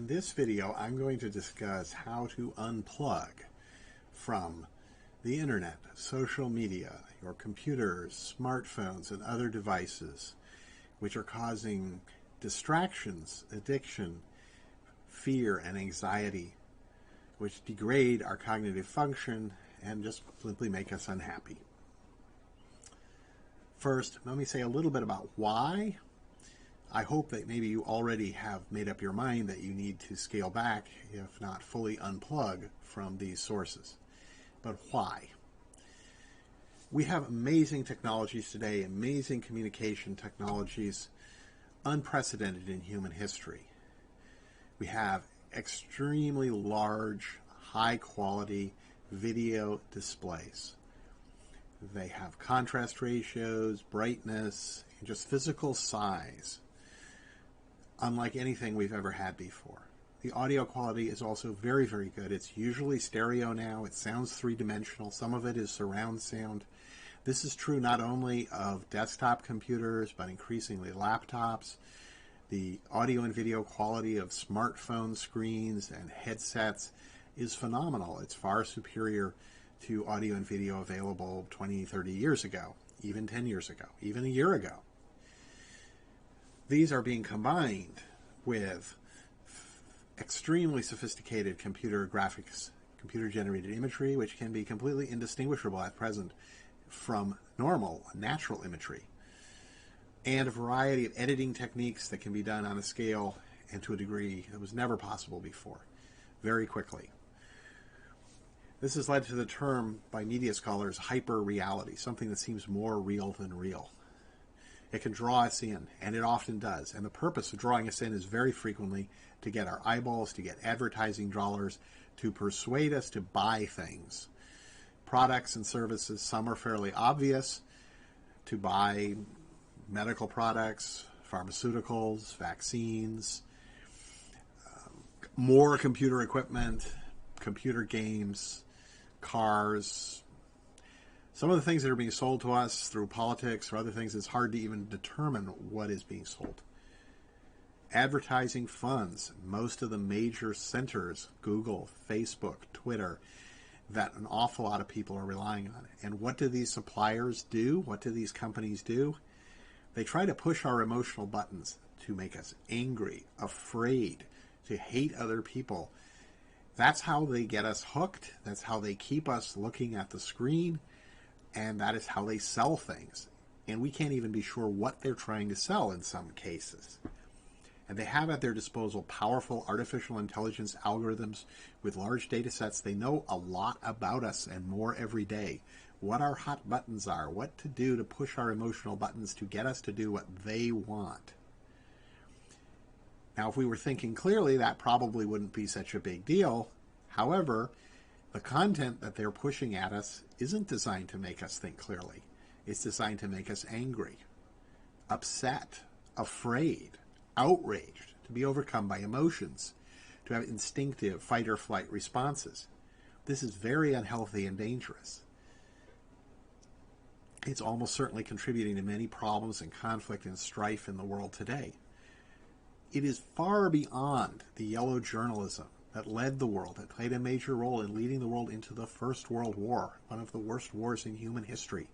In this video, I'm going to discuss how to unplug from the internet, social media, your computers, smartphones, and other devices, which are causing distractions, addiction, fear, and anxiety, which degrade our cognitive function and just simply make us unhappy. First, let me say a little bit about why. I hope that maybe you already have made up your mind that you need to scale back, if not fully unplug from these sources. But why? We have amazing technologies today, amazing communication technologies, unprecedented in human history. We have extremely large, high-quality video displays. They have contrast ratios, brightness, and just physical size, unlike anything we've ever had before. The audio quality is also very, very good. It's usually stereo now. It sounds three-dimensional. Some of it is surround sound. This is true not only of desktop computers, but increasingly laptops. The audio and video quality of smartphone screens and headsets is phenomenal. It's far superior to audio and video available 20, 30 years ago, even 10 years ago, even a year ago. These are being combined with extremely sophisticated computer graphics, computer-generated imagery, which can be completely indistinguishable at present from normal, natural imagery, and a variety of editing techniques that can be done on a scale and to a degree that was never possible before, very quickly. This has led to the term by media scholars, hyper-reality, something that seems more real than real. It can draw us in, and it often does. And the purpose of drawing us in is very frequently to get our eyeballs, to get advertising dollars, to persuade us to buy things. Products and services, some are fairly obvious, to buy medical products, pharmaceuticals, vaccines, more computer equipment, computer games, cars. Some of the things that are being sold to us through politics or other things, it's hard to even determine what is being sold. Advertising funds, most of the major centers, Google, Facebook, Twitter, that an awful lot of people are relying on. And what do these suppliers do? What do these companies do? They try to push our emotional buttons to make us angry, afraid, to hate other people. That's how they get us hooked. That's how they keep us looking at the screen. And that is how they sell things. And we can't even be sure what they're trying to sell in some cases. And they have at their disposal powerful artificial intelligence algorithms with large data sets. They know a lot about us and more every day. What our hot buttons are, what to do to push our emotional buttons to get us to do what they want. Now, if we were thinking clearly, that probably wouldn't be such a big deal. However, the content that they're pushing at us isn't designed to make us think clearly. It's designed to make us angry, upset, afraid, outraged, to be overcome by emotions, to have instinctive fight or flight responses. This is very unhealthy and dangerous. It's almost certainly contributing to many problems and conflict and strife in the world today. It is far beyond the yellow journalism that led the world, that played a major role in leading the world into the First World War, one of the worst wars in human history,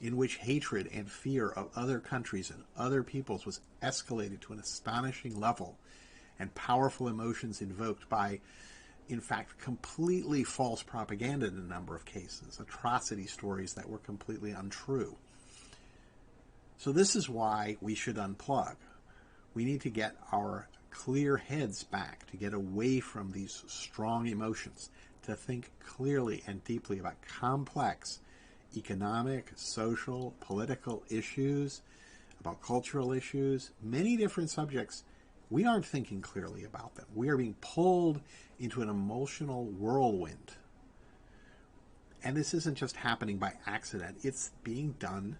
in which hatred and fear of other countries and other peoples was escalated to an astonishing level, and powerful emotions invoked by, in fact, completely false propaganda in a number of cases, atrocity stories that were completely untrue. So this is why we should unplug. We need to get our clear heads back, to get away from these strong emotions, to think clearly and deeply about complex economic, social, political issues, about cultural issues, many different subjects. We aren't thinking clearly about them. We are being pulled into an emotional whirlwind. And this isn't just happening by accident. It's being done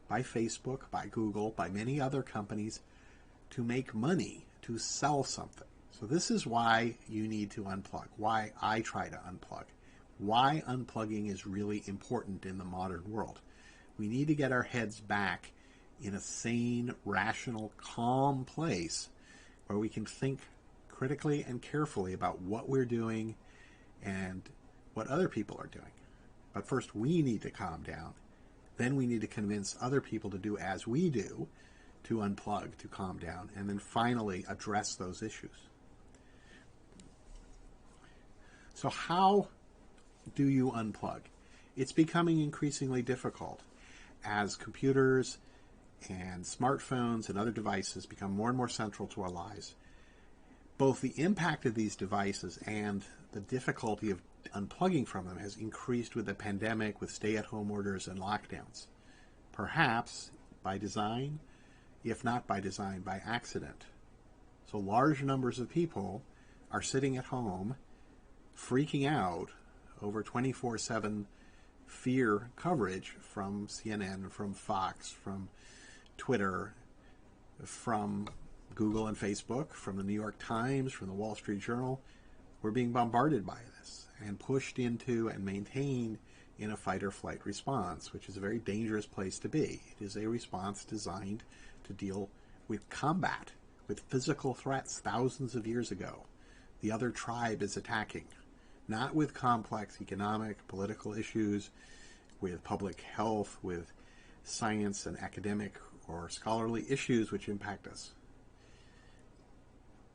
by Facebook, by Google, by many other companies to make money, to sell something. So this is why you need to unplug, why I try to unplug, why unplugging is really important in the modern world. We need to get our heads back in a sane, rational, calm place where we can think critically and carefully about what we're doing and what other people are doing. But first, we need to calm down. Then we need to convince other people to do as we do, to unplug, to calm down, and then finally address those issues. So how do you unplug? It's becoming increasingly difficult as computers and smartphones and other devices become more and more central to our lives. Both the impact of these devices and the difficulty of unplugging from them has increased with the pandemic, with stay-at-home orders and lockdowns. Perhaps by design, if not by design, by accident. So large numbers of people are sitting at home freaking out over 24/7 fear coverage from CNN, from Fox, from Twitter, from Google and Facebook, from the New York Times, from the Wall Street Journal. We're being bombarded by this and pushed into and maintained in a fight or flight response, which is a very dangerous place to be. It is a response designed to deal with combat, with physical threats thousands of years ago. The other tribe is attacking, not with complex economic, political issues, with public health, with science and academic or scholarly issues which impact us.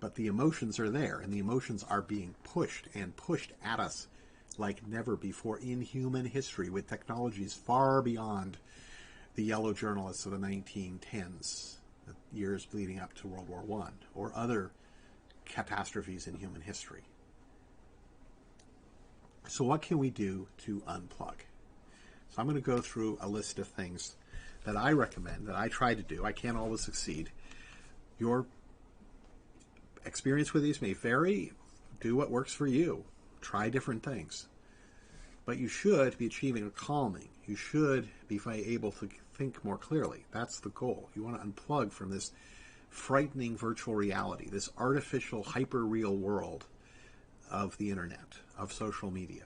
But the emotions are there, and the emotions are being pushed and pushed at us like never before in human history, with technologies far beyond the yellow journalists of the 1910s, the years leading up to World War I, or other catastrophes in human history. So what can we do to unplug? So I'm going to go through a list of things that I recommend, that I try to do. I can't always succeed. Your experience with these may vary. Do what works for you. Try different things. But you should be achieving a calming. You should be able to think more clearly. That's the goal. You want to unplug from this frightening virtual reality, this artificial, hyper-real world of the internet, of social media.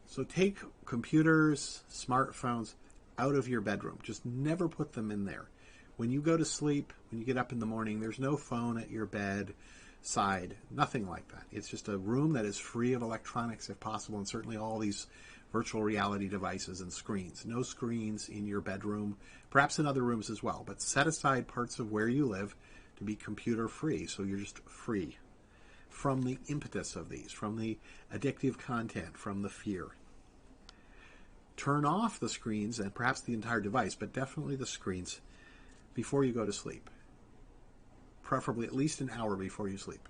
So take computers, smartphones out of your bedroom. Just never put them in there. When you go to sleep, when you get up in the morning, there's no phone at your bedside, nothing like that. It's just a room that is free of electronics if possible, and certainly all these virtual reality devices and screens. No screens in your bedroom, perhaps in other rooms as well, but set aside parts of where you live to be computer free, so you're just free from the impetus of these, from the addictive content, from the fear. Turn off the screens and perhaps the entire device, but definitely the screens before you go to sleep. Preferably at least an hour before you sleep.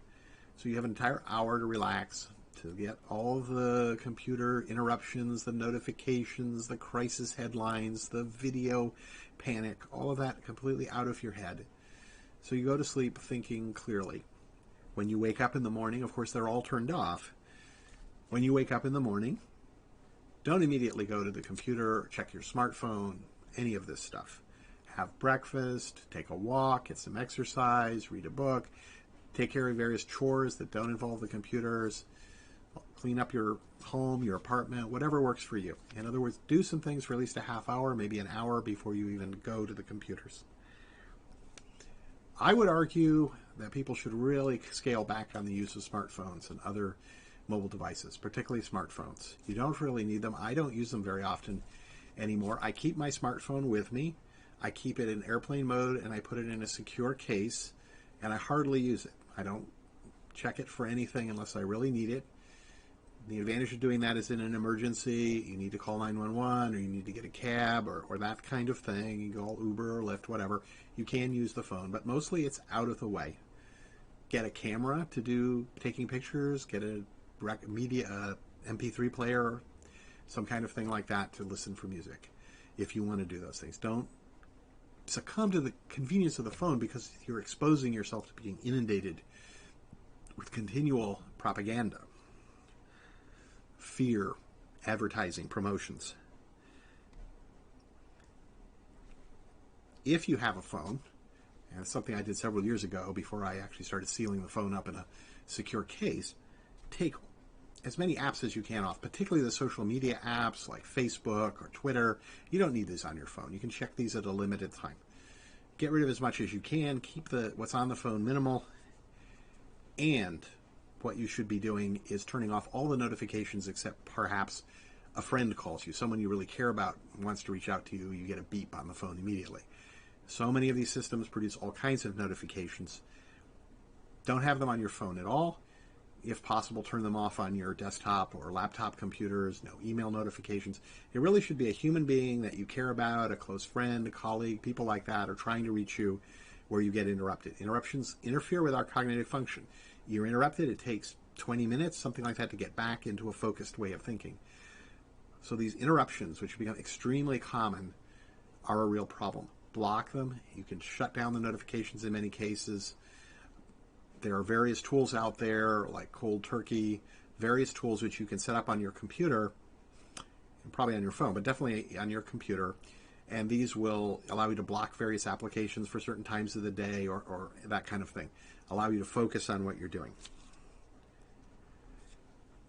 So you have an entire hour to relax, to get all of the computer interruptions, the notifications, the crisis headlines, the video panic, all of that completely out of your head. So you go to sleep thinking clearly. When you wake up in the morning, of course, they're all turned off. When you wake up in the morning, don't immediately go to the computer, check your smartphone, any of this stuff. Have breakfast, take a walk, get some exercise, read a book, take care of various chores that don't involve the computers, clean up your home, your apartment, whatever works for you. In other words, do some things for at least a half hour, maybe an hour before you even go to the computers. I would argue that people should really scale back on the use of smartphones and other mobile devices, particularly smartphones. You don't really need them. I don't use them very often anymore. I keep my smartphone with me. I keep it in airplane mode, and I put it in a secure case, and I hardly use it. I don't check it for anything unless I really need it. The advantage of doing that is in an emergency, you need to call 911, or you need to get a cab, or that kind of thing. You call Uber or Lyft, whatever. You can use the phone, but mostly it's out of the way. Get a camera to do taking pictures, get a media MP3 player, some kind of thing like that to listen for music if you want to do those things. Don't succumb to the convenience of the phone because you're exposing yourself to being inundated with continual propaganda, fear, advertising, promotions. If you have a phone, and it's something I did several years ago before I actually started sealing the phone up in a secure case, take as many apps as you can off, particularly the social media apps like Facebook or Twitter. You don't need these on your phone. You can check these at a limited time. Get rid of as much as you can. Keep what's on the phone minimal. And what you should be doing is turning off all the notifications except perhaps a friend calls you. Someone you really care about wants to reach out to you. You get a beep on the phone immediately. So many of these systems produce all kinds of notifications. Don't have them on your phone at all. If possible, turn them off on your desktop or laptop computers. No email notifications. It really should be a human being that you care about, a close friend, a colleague, people like that are trying to reach you where you get interrupted. Interruptions interfere with our cognitive function. You're interrupted, it takes 20 minutes, something like that, to get back into a focused way of thinking. So these interruptions, which have become extremely common, are a real problem. Block them. You can shut down the notifications in many cases. There are various tools out there, like cold turkey, various tools which you can set up on your computer, and probably on your phone, but definitely on your computer. And these will allow you to block various applications for certain times of the day or that kind of thing. Allow you to focus on what you're doing.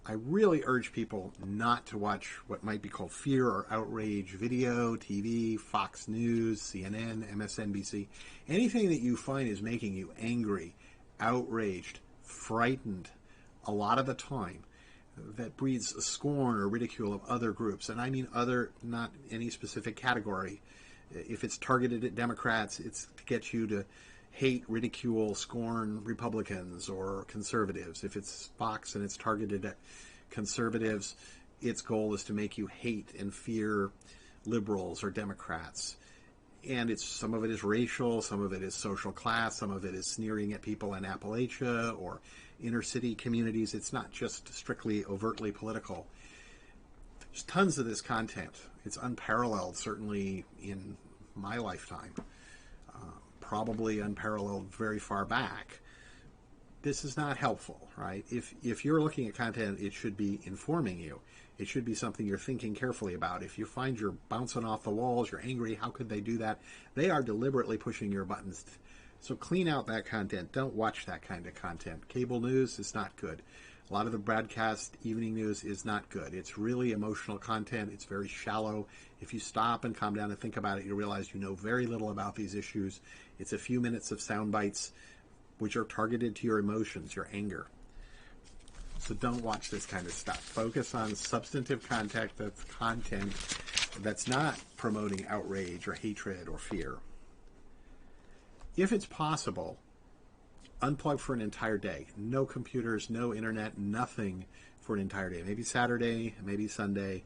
I really urge people not to watch what might be called fear or outrage video, TV, Fox News, CNN, MSNBC. Anything that you find is making you angry, outraged, frightened a lot of the time, that breeds a scorn or ridicule of other groups. And I mean other, not any specific category. If it's targeted at Democrats, it's to get you to hate, ridicule, scorn Republicans or conservatives. If it's Fox and it's targeted at conservatives, its goal is to make you hate and fear liberals or Democrats. And some of it is racial, some of it is social class, some of it is sneering at people in Appalachia or inner city communities. It's not just strictly overtly political. There's tons of this content. It's unparalleled, certainly in my lifetime. Probably unparalleled very far back. This is not helpful, right? If you're looking at content, it should be informing you. It should be something you're thinking carefully about. If you find you're bouncing off the walls, you're angry, how could they do that? They are deliberately pushing your buttons. So clean out that content. Don't watch that kind of content. Cable news is not good. A lot of the broadcast evening news is not good. It's really emotional content. It's very shallow. If you stop and calm down and think about it, you realize you know very little about these issues. It's a few minutes of sound bites which are targeted to your emotions, your anger. So don't watch this kind of stuff. Focus on substantive content that's not promoting outrage or hatred or fear. If it's possible, unplug for an entire day. No computers, no internet, nothing for an entire day. Maybe Saturday, maybe Sunday.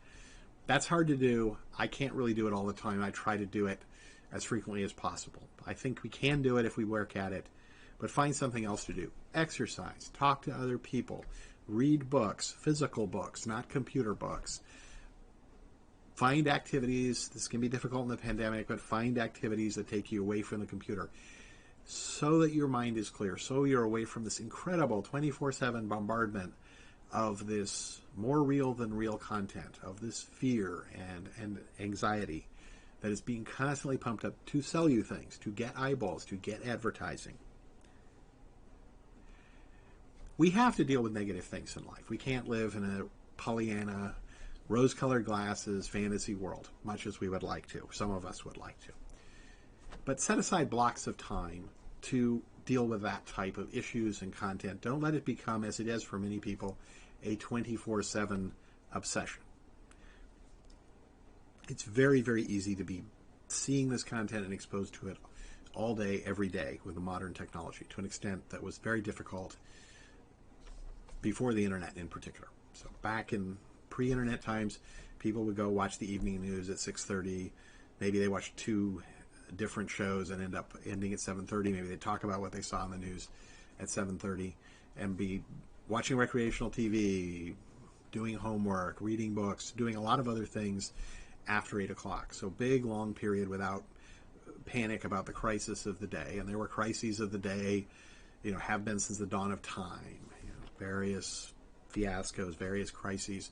That's hard to do. I can't really do it all the time. I try to do it as frequently as possible. I think we can do it if we work at it, but find something else to do. Exercise, talk to other people, read books, physical books, not computer books. Find activities. This can be difficult in the pandemic, but find activities that take you away from the computer so that your mind is clear, so you're away from this incredible 24/7 bombardment of this more real than real content, of this fear and anxiety that is being constantly pumped up to sell you things, to get eyeballs, to get advertising. We have to deal with negative things in life. We can't live in a Pollyanna, rose-colored glasses, fantasy world, much as we would like to. Some of us would like to. But set aside blocks of time to deal with that type of issues and content. Don't let it become, as it is for many people, a 24/7 obsession. It's very, very easy to be seeing this content and exposed to it all day, every day with the modern technology to an extent that was very difficult before the internet in particular. So back in pre-internet times, people would go watch the evening news at 6:30. Maybe they watched two different shows and end up ending at 7:30. Maybe they talk about what they saw in the news at 7:30 and be watching recreational TV, doing homework, reading books, doing a lot of other things after 8 o'clock. So big, long period without panic about the crisis of the day. And there were crises of the day, have been since the dawn of time, various fiascos, various crises.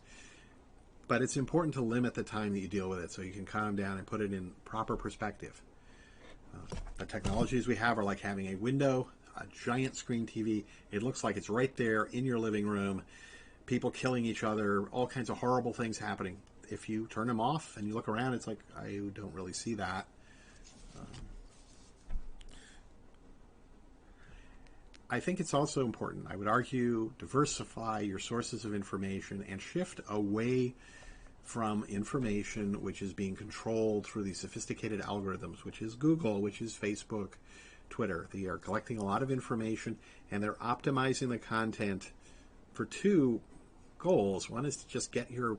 But it's important to limit the time that you deal with it so you can calm down and put it in proper perspective. The technologies we have are like having a window, a giant screen TV. It looks like it's right there in your living room, people killing each other, all kinds of horrible things happening. If you turn them off and you look around, it's like, I don't really see that. I think it's also important, I would argue, diversify your sources of information and shift away from information which is being controlled through these sophisticated algorithms, which is Google, which is Facebook, Twitter. They are collecting a lot of information and they're optimizing the content for two goals. One is to just get your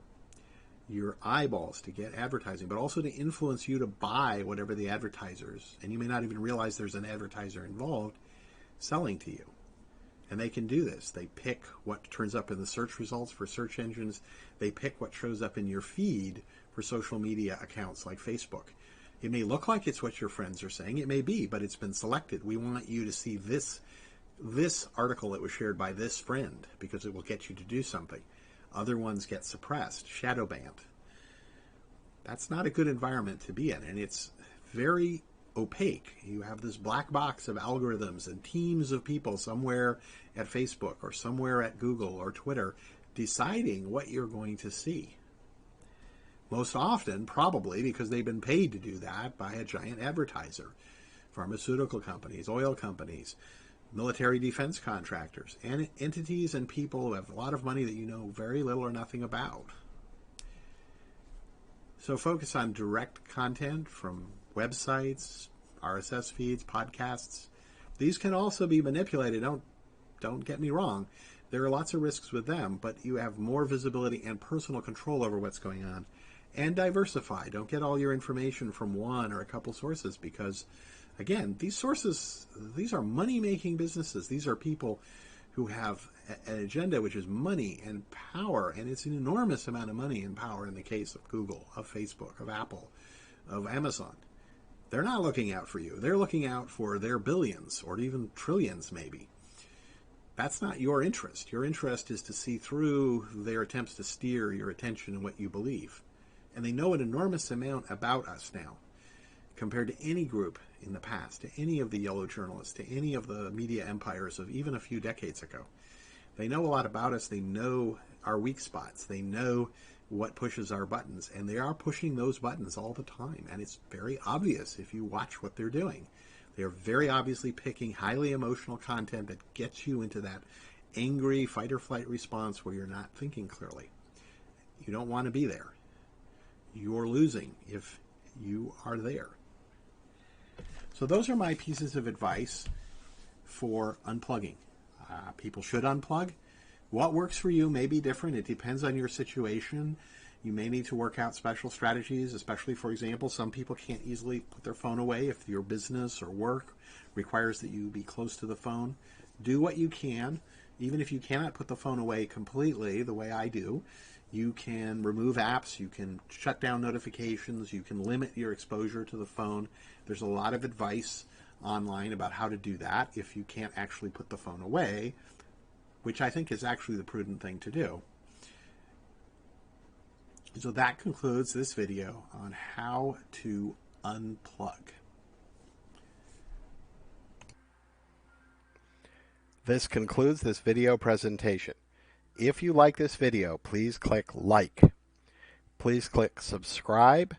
eyeballs, to get advertising, but also to influence you to buy whatever the advertisers, and you may not even realize there's an advertiser involved, selling to you. And they can do this. They pick what turns up in the search results for search engines. They pick what shows up in your feed for social media accounts like Facebook. It may look like it's what your friends are saying. It may be, but it's been selected. We want you to see this article that was shared by this friend because it will get you to do something. Other ones get suppressed, shadow banned. That's not a good environment to be in, and it's very opaque. You have this black box of algorithms and teams of people somewhere at Facebook or somewhere at Google or Twitter deciding what you're going to see. Most often, probably because they've been paid to do that by a giant advertiser. Pharmaceutical companies, oil companies, military defense contractors, and entities and people who have a lot of money that you know very little or nothing about. So focus on direct content from websites, RSS feeds, podcasts. These can also be manipulated. Don't get me wrong. There are lots of risks with them, but you have more visibility and personal control over what's going on. And diversify. Don't get all your information from one or a couple sources because, again, these sources, these are money-making businesses. These are people who have an agenda which is money and power, and it's an enormous amount of money and power in the case of Google, of Facebook, of Apple, of Amazon. They're not looking out for you. They're looking out for their billions or even trillions maybe. That's not your interest. Your interest is to see through their attempts to steer your attention and what you believe. And they know an enormous amount about us now compared to any group in the past, to any of the yellow journalists, to any of the media empires of even a few decades ago. They know a lot about us. They know our weak spots. They know what pushes our buttons, and they are pushing those buttons all the time, and it's very obvious if you watch what they're doing. They're very obviously picking highly emotional content that gets you into that angry fight or flight response where you're not thinking clearly. You don't want to be there. You're losing if you are there. So those are my pieces of advice for unplugging. People should unplug. What works for you may be different. It depends on your situation. You may need to work out special strategies, especially, for example, some people can't easily put their phone away if your business or work requires that you be close to the phone. Do what you can. Even if you cannot put the phone away completely, the way I do, you can remove apps, you can shut down notifications, you can limit your exposure to the phone. There's a lot of advice online about how to do that if you can't actually put the phone away, which I think is actually the prudent thing to do. So that concludes this video on how to unplug. This concludes this video presentation. If you like this video, please click like. Please click subscribe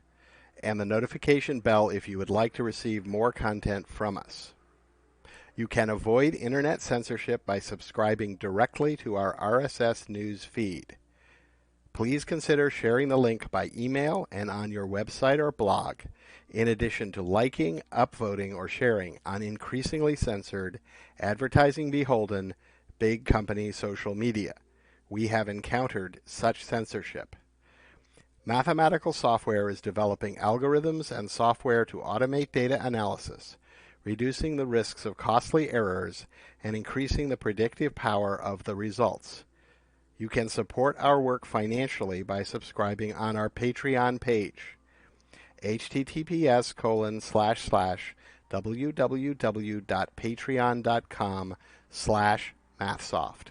and the notification bell if you would like to receive more content from us. You can avoid internet censorship by subscribing directly to our RSS news feed. Please consider sharing the link by email and on your website or blog, in addition to liking, upvoting, or sharing on increasingly censored, advertising beholden, big company social media. We have encountered such censorship. Mathematical software is developing algorithms and software to automate data analysis, reducing the risks of costly errors and increasing the predictive power of the results. You can support our work financially by subscribing on our Patreon page, https://www.patreon.com/mathsoft,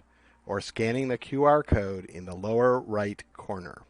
or scanning the QR code in the lower right corner.